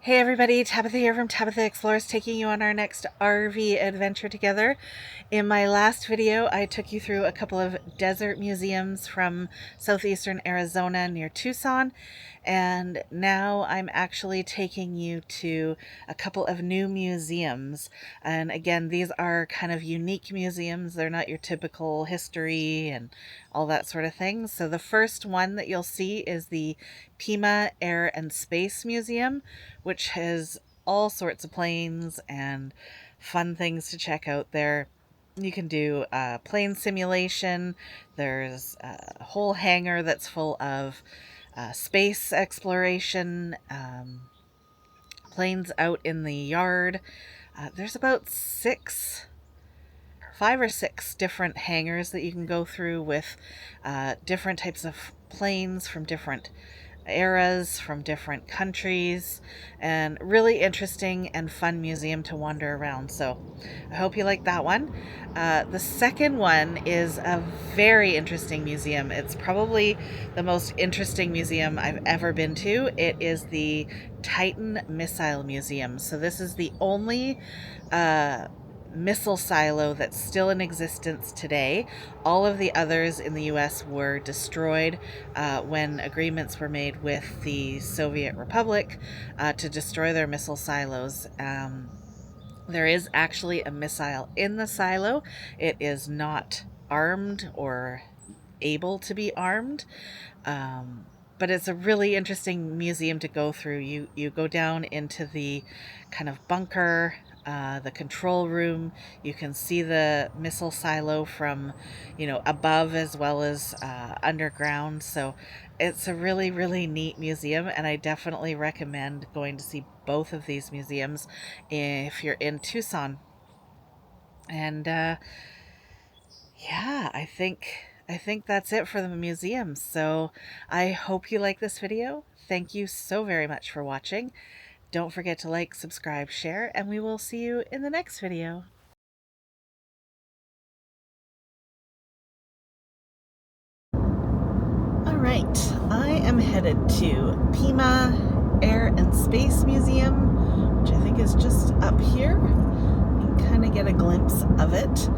Hey everybody, Tabitha here from Tabitha Explores, taking you on our next RV adventure together. In my last video, I took you through a couple of desert museums from southeastern Arizona near Tucson, and now I'm actually taking you to a couple of new museums. And again, these are kind of unique museums. They're not your typical history and all that sort of thing. So the first one that you'll see is the Pima Air and Space Museum, which has all sorts of planes and fun things to check out there. You can do plane simulation. There's a whole hangar that's full of space exploration, planes out in the yard. There's about 5 or 6 different hangars that you can go through with different types of planes from different eras, from different countries, and really interesting and fun museum to wander around. So I hope you like that one. The second one is a very interesting museum. It's probably the most interesting museum I've ever been to. It is the Titan Missile Museum. So this is the only missile silo that's still in existence today. All of the others in the US were destroyed when agreements were made with the Soviet Republic to destroy their missile silos. There is actually a missile in the silo. It is not armed or able to be armed. But it's a really interesting museum to go through. You go down into the kind of bunker, the control room. You can see the missile silo from, above as well as underground. So it's a really, really neat museum, and I definitely recommend going to see both of these museums if you're in Tucson. And yeah, I think that's it for the museums. So I hope you like this video. Thank you so very much for watching. Don't forget to like, subscribe, share, and we will see you in the next video. All right, I am headed to Pima Air and Space Museum, which I think is just up here. You can kind of get a glimpse of it.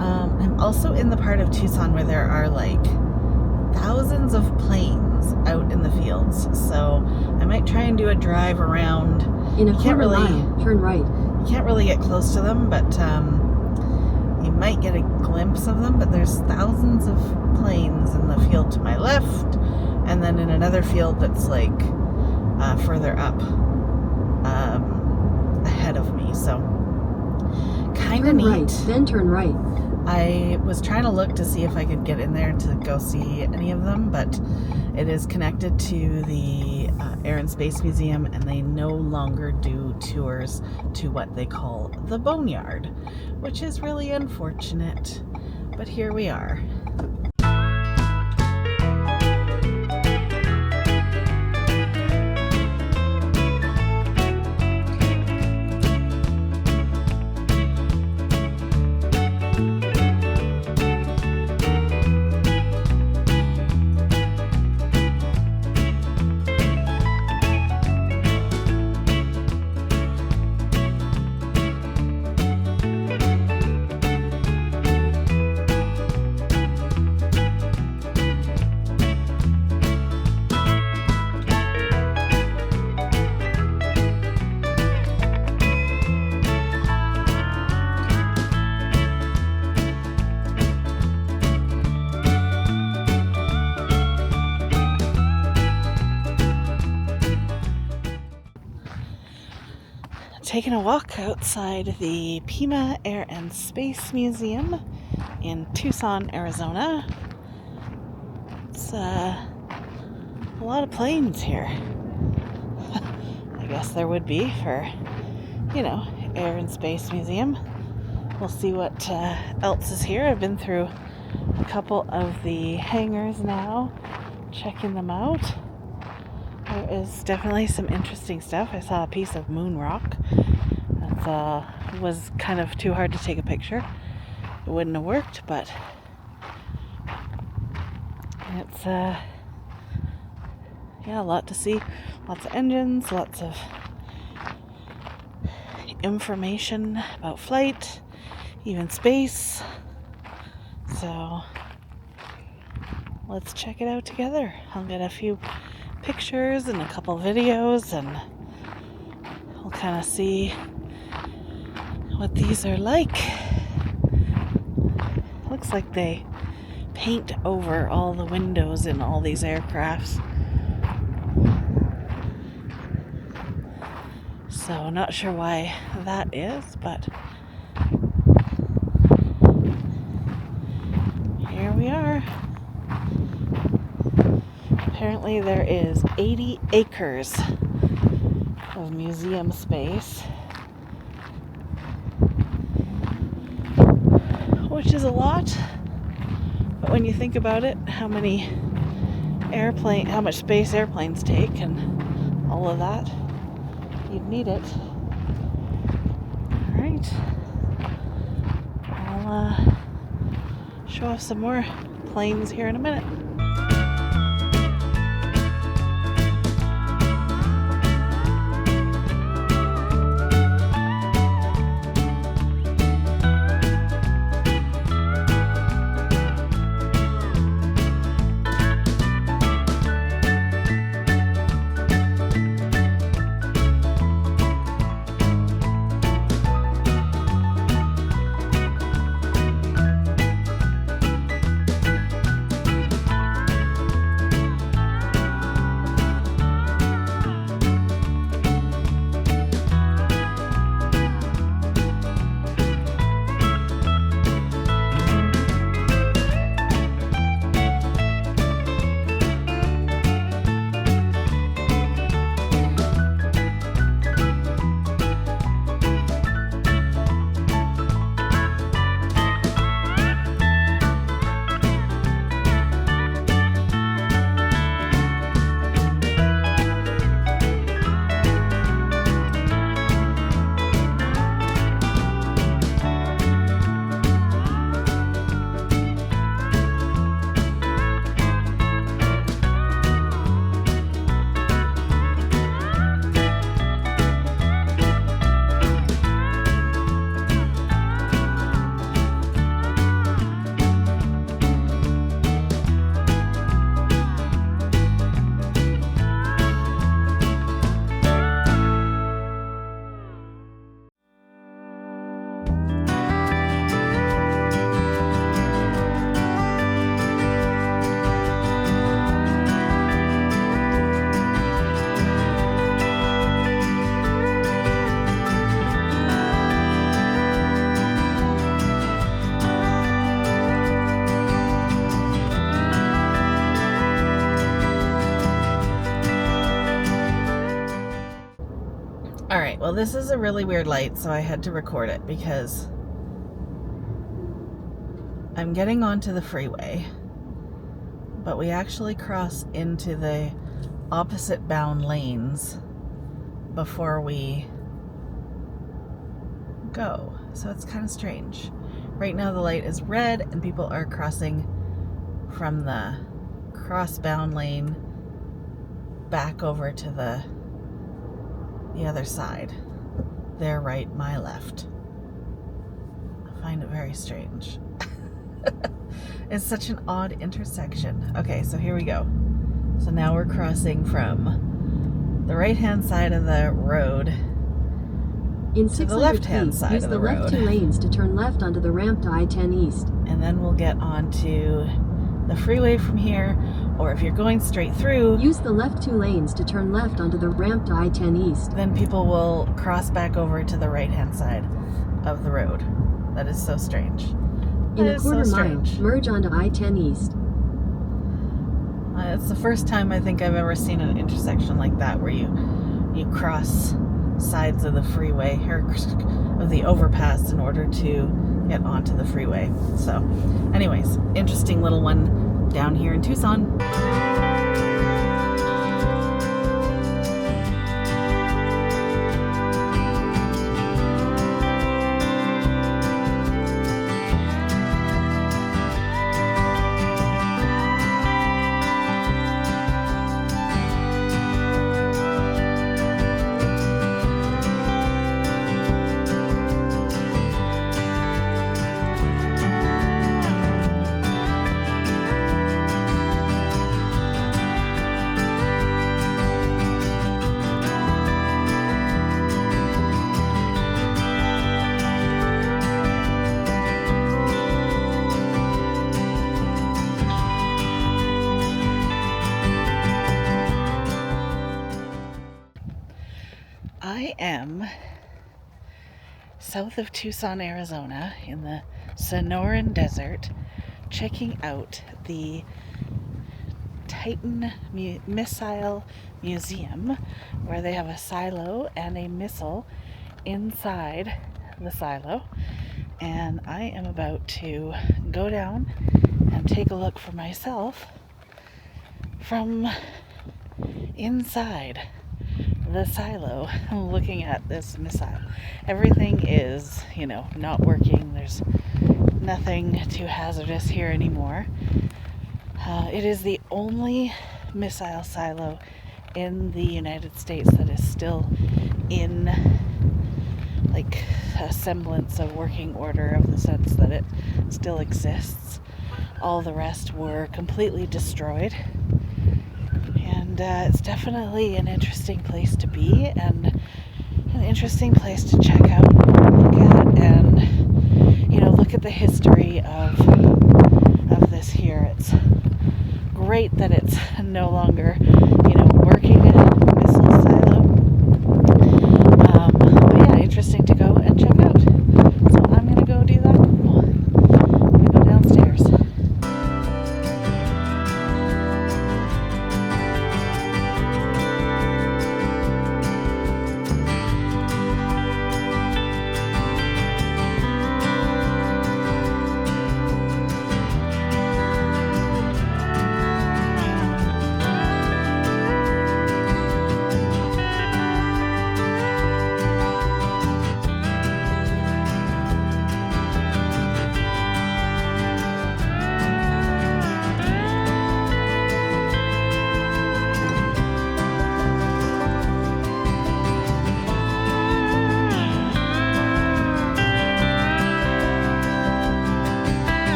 I'm also in the part of Tucson where there are like thousands of planes out in the fields, so I might try and do a drive around. In a quarter mile, turn right. You can't really get close to them, but you might get a glimpse of them. But there's thousands of planes in the field to my left, and then in another field that's like further up ahead of me. So kind of neat. Right, then turn right. I was trying to look to see if I could get in there to go see any of them, but it is connected to the Air and Space Museum, and they no longer do tours to what they call the Boneyard, which is really unfortunate, but here we are. Taking a walk outside the Pima Air and Space Museum in Tucson, Arizona. It's a lot of planes here. I guess there would be for, Air and Space Museum. We'll see what else is here. I've been through a couple of the hangars now, checking them out. There is definitely some interesting stuff. I saw a piece of moon rock that was kind of too hard to take a picture. It wouldn't have worked, but it's a lot to see. Lots of engines, lots of information about flight, even space. So let's check it out together. I'll get a few pictures and a couple videos, and we'll kind of see what these are like. Looks like they paint over all the windows in all these aircrafts. So not sure why that is, but here we are. Apparently there is 80 acres of museum space, which is a lot. But when you think about it, how much space airplanes take and all of that, you'd need it. Alright. I'll show off some more planes here in a minute. Alright, well this is a really weird light, so I had to record it because I'm getting onto the freeway, but we actually cross into the opposite bound lanes before we go. So it's kind of strange. Right now the light is red and people are crossing from the cross-bound lane back over to the other side. Their right, my left. I find it very strange. It's such an odd intersection. Okay, so here we go. So now we're crossing from the right-hand side of the road in to the left-hand side use of the the road. left 2 lanes to turn left onto the ramp to I-10 East. And then we'll get onto the freeway from here, or if you're going straight through, use the left 2 lanes to turn left onto the ramp to I-10 East. Then people will cross back over to the right-hand side of the road. That is so strange. In That a is quarter so mile, strange. merge onto I-10 East. It's the first time I think I've ever seen an intersection like that where you cross sides of the freeway or of the overpass in order to get onto the freeway. So anyways, interesting little one down here in Tucson. I am south of Tucson, Arizona, in the Sonoran Desert, checking out the Titan Missile Museum, where they have a silo and a missile inside the silo. And I am about to go down and take a look for myself from inside the silo, looking at this missile. Everything is, not working. There's nothing too hazardous here anymore. It is the only missile silo in the United States that is still in like a semblance of working order, of the sense that it still exists. All the rest were completely destroyed. And it's definitely an interesting place to be, and an interesting place to check out, look at, and look at the history of this here. It's great that it's no longer